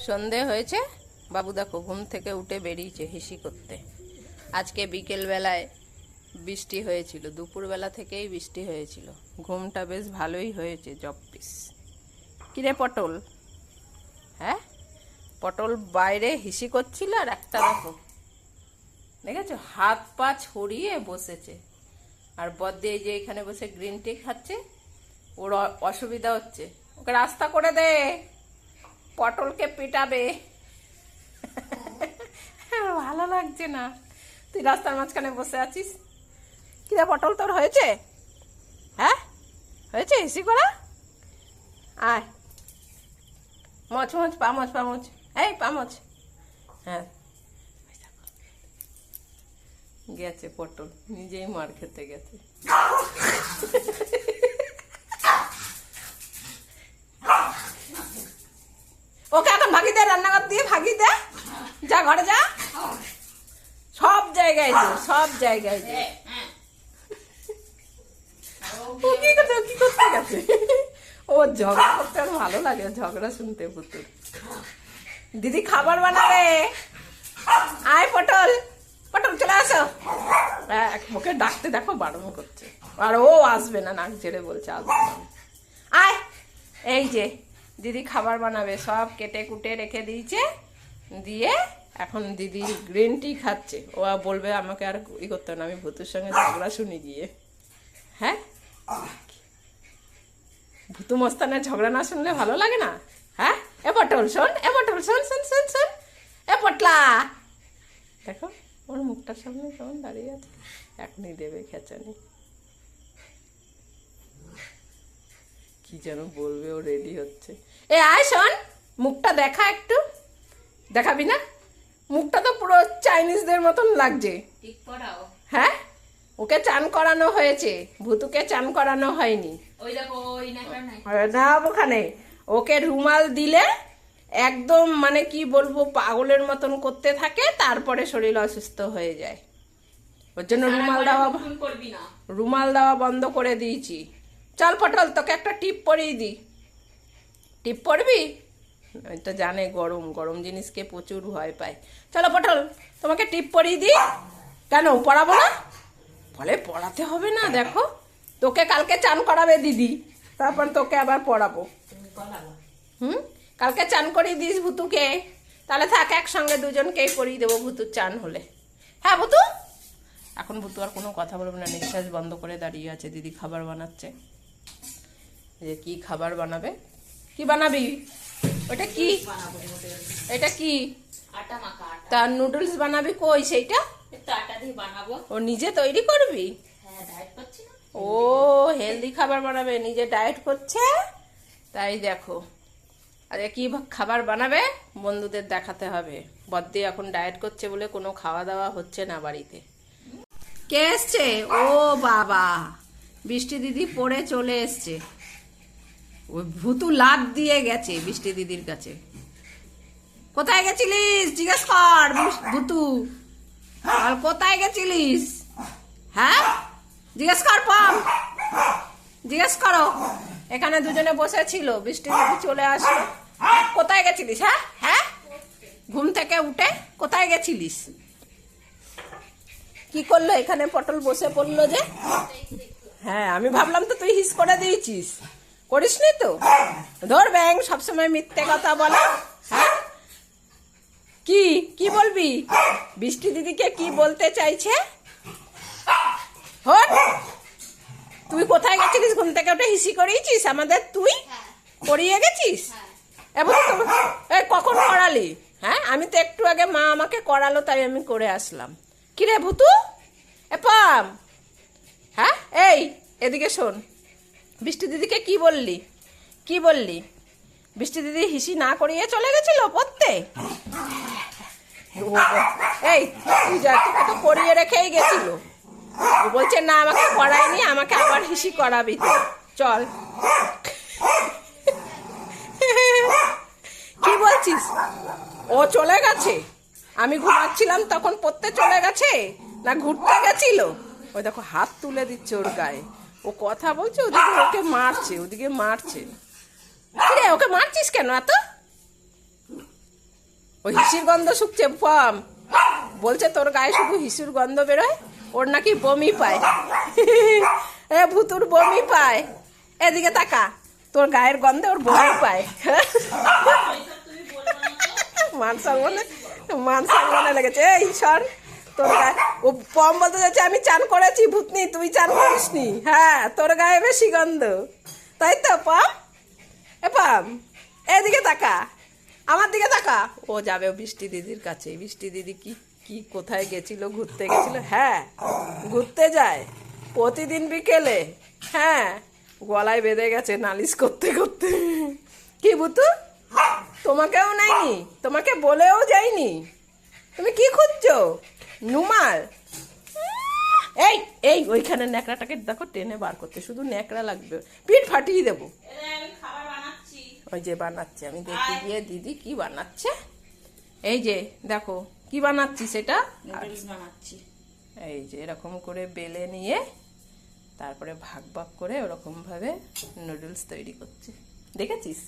সন্ধে হয়েছে, বাবু দেখো ঘুম থেকে উঠে বেরিয়েছে হিসি করতে। আজকে বিকেল বেলায় বৃষ্টি হয়েছিল, দুপুরবেলা থেকেই বৃষ্টি হয়েছিল। ঘুমটা বেশ ভালোই হয়েছে। জপ্পিস কিরে পটল, হ্যাঁ পটল বাইরে হিসি করছিল। আর একটা দেখো, দেখেছো হাত পা ছড়িয়ে বসেছে। আর বদ্দি এই যে এখানে বসে গ্রিন টি খাচ্ছে। ওর অসুবিধা হচ্ছে, ওকে রাস্তা করে দে, পটলকে পিটাবে। ভালো লাগছে না, তুই রাস্তার মাঝখানে বসে আছিস। কিরে পটল, তোর হয়েছে? হ্যাঁ হয়েছে হিসি করা? আয় মচ মচ পামচ পামচ, এই পামচ। হ্যাঁ গেছে পটল, নিজেই মার খেতে গেছে। ওকে এখন ভাগি দে, রান্নাঘর দিয়ে ভাগি দে, যা ঘরে যা। সব জায়গায় যে, সব জায়গায় যে। ও কি করতে গেছে? ও ঝগড়া করতে আর ভালো লাগে, ঝগড়া শুনতে পুতুল। দিদি খাবার বানাবে, আয় পটল, পটল চলে আসো। ওকে ডাকতে দেখো বারণ করছে, আর ও আসবে না, নাক ঝেড়ে বলছে আসবে না। আয়, এই যে দিদি খাবার বানাবে, সব কেটে কুটে রেখে দিয়েছে। দিয়ে এখন দিদি গ্রিন টি খাচ্ছে। ও বলবে আমাকে আর ই করতে না, আমি ভূতুর সঙ্গে ঝগড়া শুনি গিয়ে। হ্যাঁ ভূতু মস্তানের ঝগড়া না শুনলে ভালো লাগে না? হ্যাঁ এ পটল শোন, এ পটল শোন শোন শোন শোন, এ পটলা দেখো ওর মুখটার সামনে কেমন দাঁড়িয়ে আছে। এখনই দেবে খেচানি, কি যেন বলবে, ও রেডি হচ্ছে। এ আয় শোন, মুখটা দেখা একটু, দেখাবি না? মুখটা তো পুরো চাইনিজদের মতন লাগছে। হ্যাঁ ওকে চান করানো হয়েছে, ভূতুকে চান করানো হয়নি। না ওখানে ওকে রুমাল দিলে একদম মানে কি বলবো পাগলের মতন করতে থাকে, তারপরে শরীর অসুস্থ হয়ে যায়। ওর জন্য রুমাল দেওয়া বন্ধ করে দিয়েছি। চল পটল, তোকে একটা টিপ পরিয়ে দিই। টিপ পরবি? তো জানে গরম গরম জিনিসকে প্রচুর ভয় পায়। চলো পটল, তোমাকে টিপ পরিয়ে দিই। কেন পড়াবো না? বলে পড়াতে হবে না, দেখো তোকে কালকে চান করাবে দিদি, তারপর তোকে আবার পড়াবো। কালকে চান করিয়ে দিস ভূতুকে, তাহলে থাক একসঙ্গে দুজনকেই পরিয়ে দেবো ভূতুর চান হলে। হ্যাঁ ভূতু, এখন ভূতু আর কোনো কথা বলবে না, নিঃশ্বাস বন্ধ করে দাঁড়িয়ে আছে। দিদি খাবার বানাচ্ছে, যে কি খাবার বানাবে? কি বানাবি? ওটা কি? এটা কি? তার নুডলস বানাবি? কই সেইটা? ও নিজে তৈরি করবি? ও হেলদি খাবার বানাবে, নিজে ডায়েট করছে তাই। দেখো আরে কি খাবার বানাবে বন্ধুদের দেখাতে হবে। বদ্দি এখন ডায়েট করছে বলে কোনো খাওয়া দাওয়া হচ্ছে না বাড়িতে। কে এসছে? ও বাবা, বৃষ্টি দিদি পড়ে চলে এসছে। ওই ভূতু লাফ দিয়ে গেছে বৃষ্টি দিদির কাছে। কোথায় গেছিলিস জিজ্ঞেস কর ভূতু, আর কোথায় গেছিলিস? হ্যাঁ জিজ্ঞেস কর, পাম জিজ্ঞেস করো। এখানে দুজনে বসেছিল, বৃষ্টি দিদি চলে আসলো। কোথায় গেছিলিস? হ্যাঁ হ্যাঁ ঘুম থেকে উঠে কোথায় গেছিলিস? কি করলো এখানে? পটল বসে পড়লো যে। হ্যাঁ আমি ভাবলাম তো তুই হিস করে দিয়েছিস, করিসনি তো। ধর ব্যাং, সবসময় মিথ্যে কথা বলা। হ্যাঁ কি কি বলবি? বৃষ্টি দিদিকে কি বলতে চাইছে? তুই কোথায় গেছিলিস? ঘুম থেকে উঠে হিসি করিয়েছিস আমাদের? তুই করিয়ে গেছিস? এবং কখন করালি? হ্যাঁ আমি তো একটু আগে মা আমাকে করালো, তাই আমি করে আসলাম। কিরে ভূতু, এ পাম, হ্যাঁ এই এদিকে শোন। বৃষ্টি দিদিকে কি বললি? কি বললি? বৃষ্টি দিদি হিসি না করিয়ে চলে গেছিল পড়তে। এই তুই যা, তোকে তো করিয়ে রেখেই গেছিল। ও বলছে না আমাকে করায়নি, আমাকে আবার হিসি করাবি তুই, চল। কি বলছিস? ও চলে গেছে, আমি ঘুমাচ্ছিলাম তখন পড়তে চলে গেছে না ঘুরতে গেছিল? ওই দেখো হাত তুলে দিচ্ছে ওর গায়ে। ও কথা বলছে, ওদিকে ওকে মারছে, ওদিকে মারছে। কিরে ওকে মারছিস কেন এত? ওই হিসির গন্ধ শুকছে ফম, বলছে তোর গায়ে শুধু হিসুর গন্ধ বেরোয়, ওর নাকি বমি পায়। এ ভুতুর বমি পায়, এদিকে তাকা, তোর গায়ের গন্ধে ওর বমি পায়। মান সম্মানে লেগেছে। এই সর, তোর গায়ে ও পম বলতে যাচ্ছে আমি চান করেছি ভূতনি, তুই চান করিসনি। হ্যাঁ, তোর গায়ে বেশি গন্ধ, তাই তো পম? এ পম, এদিকে তাকা, আমার দিকে তাকা। ও যাবে বৃষ্টি দিদির কাছে। বৃষ্টি দিদি কি কি কোথায় গেছিল, ঘুরতে গেছিল। হ্যাঁ, ঘুরতে যায় প্রতিদিন বিকেলে। হ্যাঁ, গলায় বেঁধে গেছে নালিশ করতে করতে। কি বুতু, তোমাকেও নেয়নি, তোমাকে বলেও যায়নি, তুমি কি খুঁজছো? নুমাল। এই এই ওইখানে ন্যাকড়াটাকে দেখো টেনে বার করতে, শুধু ন্যাকড়া লাগবে, পিঠ ফাটিয়ে দেবো। ওই যে বানাচ্ছে, আমি দেখতে গিয়ে দিদি কি বানাচ্ছে। এই যে দেখো কি বানাচ্ছি, সেটা বানাচ্ছি। এই যে এরকম করে বেলে নিয়ে তারপরে ভাগ ভাগ করে ওরকম ভাবে নুডলস তৈরি করছে। দেখেছিস?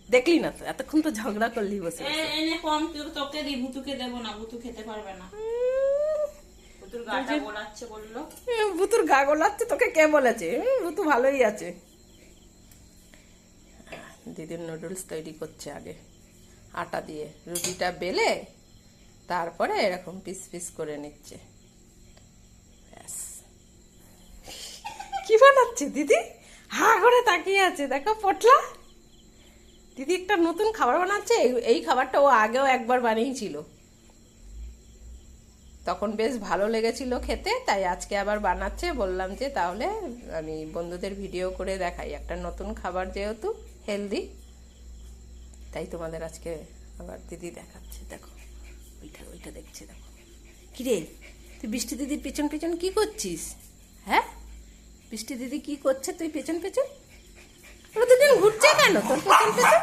দেখলি না তো, এতক্ষণ তো ঝগড়া করলি বসে। এনে কম তোকে দি, বুতুকে দেবো না, বুতু খেতে পারবে না। বুতুর গাটা গোলাচ্ছে বললো। বুতুর গা গোলাচ্ছে, তোকে কে বলেছে? বুতু ভালোই আছে। দিদির নুডলস তৈরি করছে আগে আটা দিয়ে, রুটিটা বেলে তারপরে এরকম পিস পিস করে নিচ্ছে। ব্যাস, কি বানাচ্ছে দিদি? হা করে তাকিয়ে আছে, দেখো পটলা। দিদি একটা নতুন খাবার বানাচ্ছে। এই খাবারটা ও আগেও একবার বানিয়েছিল, তখন বেশ ভালো লেগেছিল খেতে, তাই আজকে আবার বানাচ্ছে। বললাম যে তাহলে আমি বন্ধুদের ভিডিও করে দেখাই, একটা নতুন খাবার যেহেতু হেলদি, তাই তোমাদের আজকে আবার দিদি দেখাচ্ছে। দেখো ওইটা ওইটা দেখছে, দেখো। কিরে, তুই বৃষ্টি দিদির পেছন পেছন কি করছিস? হ্যাঁ, বৃষ্টি দিদি কি করছে তুই পেছন পেছন? ওরা দুদিন ঘুরছে কেন তোর পেছন পেছন?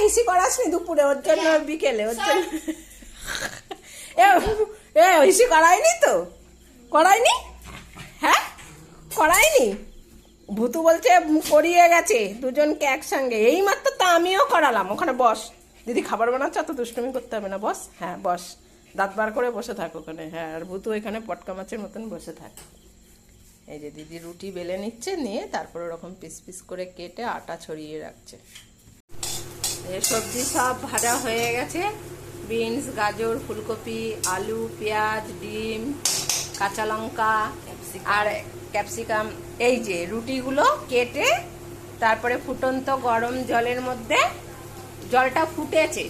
হিসি করাসনি দুপুরে, ওর জন্য বিকেলে, ওর জন্য। হিসি করায়নি তো, করায়নি? হ্যাঁ, করায়নি। ভূতু বলছে করিয়ে গেছে দুজনকে একসঙ্গে। এই মাত্র তো আমিও করালাম। ওখানে বস, দিদি খাবার বানাচ্ছে, অত দুষ্টুমি করতে হবে না, বস। হ্যাঁ বস, দাঁত বার করে বসে থাক ওখানে। হ্যাঁ, আর ভূতু এখানে পটকা মাছের মতন বসে থাক। এই যে দিদি রুটি বেলে নিচ্ছে, নিয়ে তারপর ওরকম পিস পিস করে কেটে আটা ছড়িয়ে রাখছে। এই সবজি সব ভাজা হয়ে গেছে, বিনস, গাজর, ফুলকপি, আলু, পেঁয়াজ, ডিম, কাঁচা লঙ্কা আর ক্যাপসিকাম। এই যে রুটিগুলো কেটে তারপরে ফুটন্ত গরম জলের মধ্যে, জলটা ফুটেছে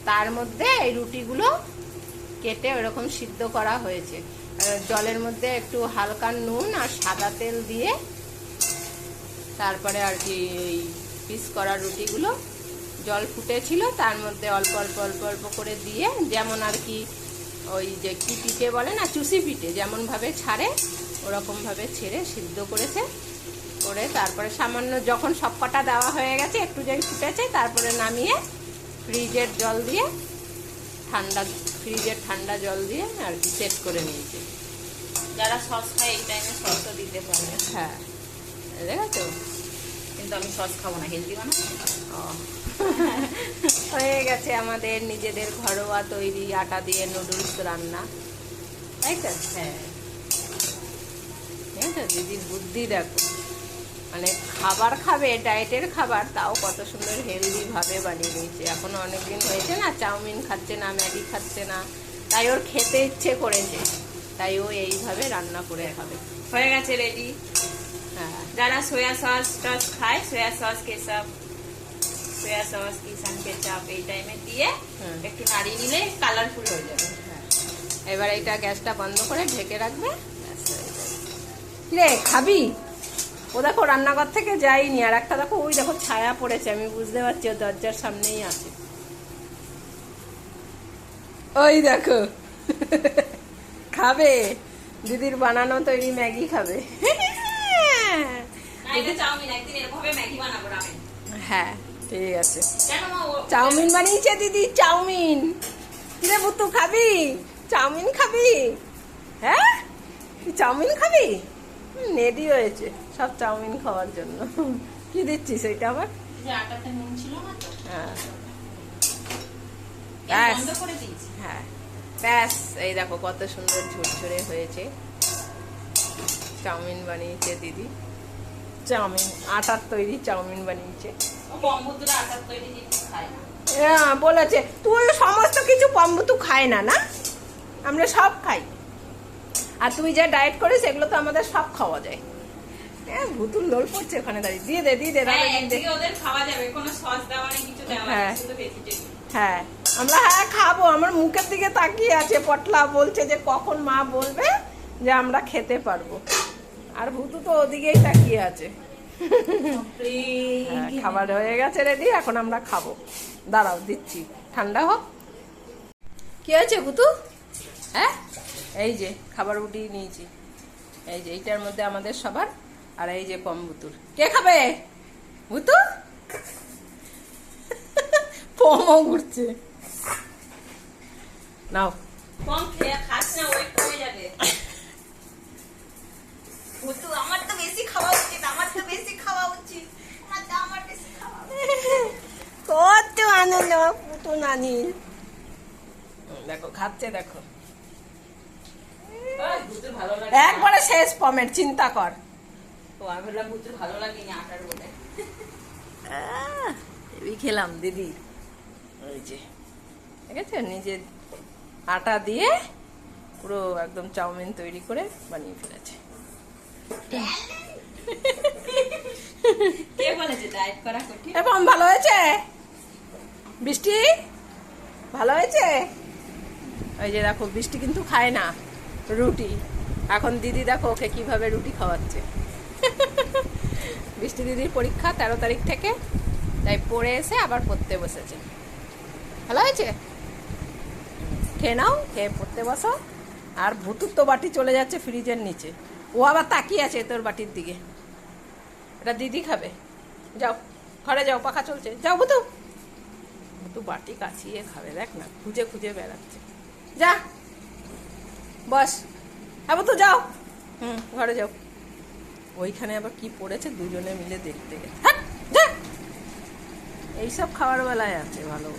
তার মধ্যে এই রুটিগুলো কেটে ওরকম সিদ্ধ করা হয়েছে। জলের মধ্যে একটু হালকা নুন আর সাদা তেল দিয়ে তারপরে আর কি এই পিস করা রুটিগুলো, জল ফুটেছিল তার মধ্যে অল্প অল্প অল্প অল্প করে দিয়ে, যেমন আর কি ওই যে কি পিঠে বলে না, চুষি পিঠে যেমন ভাবে ছাড়ে ওরকম ভাবে ছেড়ে সিদ্ধ করেছে। করে তারপরে সামান্য যখন সব কটা দেওয়া হয়ে গেছে, একটু যে ফুটেছে, তারপরে নামিয়ে ফ্রিজের জল দিয়ে ফ্রিজের ঠান্ডা জল দিয়ে আর কি সেট করে নিয়েছে। যারা সস খায় এই টাইমে সসও দিতে পারে। হ্যাঁ, দেখেছো? কিন্তু আমি সস খাবো না, হেলদি বানাবো। হয়ে গেছে আমাদের নিজেদের ঘরোয়া তৈরি আটা দিয়ে নুডলস রান্না, তাই তো? হ্যাঁ, ঠিক আছে। দিদির বুদ্ধি দেখো, মানে খাবার খাবে, ডায়েটের খাবার, তাও কত সুন্দর হেলদি ভাবে বানিয়ে নিয়েছে। এখনো অনেকদিন হয়েছে না, চাউমিন খাচ্ছে না, ম্যাগি খাচ্ছে না, তাই ওর খেতে ইচ্ছে করেছে, তাই ও এইভাবে রান্না করে খাবে। হয়ে গেছে রেডি। হ্যাঁ, যারা সোয়া সস টস খায়, soya sauce ketchup, soya sauce Kissan ketchup এই টাইমে দিয়ে একটু নাড়িয়ে নিলে কালারফুল হয়ে যাবে। হ্যাঁ, এবার এইটা গ্যাসটা বন্ধ করে ঢেকে রাখবে। কিরে, খাবি? ও দেখো রান্নাঘর থেকে যাইনি, আর একটা দেখো ওই দেখো ছায়া পড়েছে, আমি বুঝতে পারছি ও দরজার সামনেই আছে। ওই দেখো খাবে, দিদির বানানো তৈরি ম্যাগি খাবে। হ্যাঁ ঠিক আছে, চাউমিন বানিয়েছে দিদি, চাউমিন। কিরে বুতু, খাবি চাউমিন? খাবি? হ্যাঁ, চাউমিন খাবি? রেডি হয়েছে সব চাউমিন খাওয়ার জন্য। কি দিচ্ছিস এটা আবার? আটাতে নুন ছিল না তো। হ্যাঁ, ব্যাস। বন্ধ করে দিয়েছি। হ্যাঁ ব্যাস, এই দেখো কত সুন্দর ঝুরঝুরে হয়েছে। চাউমিন বানিয়েছে দিদি, চাউমিন আটার তৈরি চাউমিন বানিয়েছে। ও বম্বুতুরা আটার তৈরি জিনিস খায় না। হ্যাঁ বলেছে, তুই সমস্ত কিছু পম্বুতু খায় না, না আমরা সব খাই। আর তুই যা ডায়েট করিস এগুলো তো আমাদের সব খাওয়া যায়। হ্যাঁ ভুতুল লোল পড়ছে ওখানে দাঁড়িয়ে। দিয়ে দে দিয়ে দে দাদা, হ্যাঁ, দিয়ে দে। একদিকে ওদের খাওয়া যাবে, কোনো সস দেওয়া নেই, কিছু দেওয়া হ্যাঁ। নেই, শুধু ভেজিটেবল। হ্যাঁ আমরা হ্যাঁ খাবো। আমার মুখের দিকে তাকিয়ে আছে পটলা, বলছে যে কখন মা বলবে যে আমরা খেতে পারবো। আর ভুতু তো ওদিকেই তাকিয়ে আছে। হ্যাঁ, খাবার হয়ে গেছে রেডি, এখন আমরা খাবো। দাঁড়াও দিচ্ছি, ঠান্ডা হোক। কি হয়েছে ভুতু? হ্যাঁ এই যে খাবার উঠিয়ে নিয়েছি। এই যে এইটার মধ্যে আমাদের সবার, আর এই যে পম্বুতুর। কে খাবে? ভুতু পমও ঘুরছে। নাও কম খেয়ে খাস না, ওয়েট কমে যাবে। ভুতু, আমার তো বেশি খাওয়া উচিত, আমার তো বেশি খাওয়া উচিত, আমার বেশি খাওয়া উচিত। কত আনন্দ আমার পুতু নানি। দেখো খাচ্ছে, দেখো ওই, ভুতুর ভালো লাগে। একবারে শেষ পমের, চিন্তা কর। ও, আমি বললাম ভুতুর ভালো লাগে না আটার বলে। এই খেলাম দিদি। ওই যে ঠিক আছে, নিজে আটা দিয়ে পুরো একদম চাউমিন তৈরি করে বানিয়ে ফেলেছে। কে বলেছে ডায়েট করা কঠিন? এবং ভালো হয়েছে বৃষ্টি, ভালো হয়েছে। ওই যে দেখো বৃষ্টি কিন্তু খায় না রুটি। এখন দিদি দেখো ওকে কিভাবে রুটি খাওয়াচ্ছে। বৃষ্টি দিদির পরীক্ষা 13 তারিখ থেকে, তাই পড়ে এসে আবার পড়তে বসেছে। ভালো হয়েছে, খেয়ে নাও, খেয়ে পড়তে বসো। আর ভুতুর তো বাটি চলে যাচ্ছে ফ্রিজের নিচে, ও আবার তাকিয়ে আছে তোর বাটির দিকে। এটা দিদি খাবে। যাও ঘরে যাও, পাখা চলছে, যাও ভুতু। ভুতু বাটি কাছিয়ে খাবে, দেখ না খুঁজে খুঁজে বেড়াচ্ছে। যা বস, হ্যাঁ ভুতু যাও, ঘরে যাও। ওইখানে আবার কি পড়েছে দুজনে মিলে দেখতে গেছে। এইসব খাওয়ার বেলায় আছে ভালো।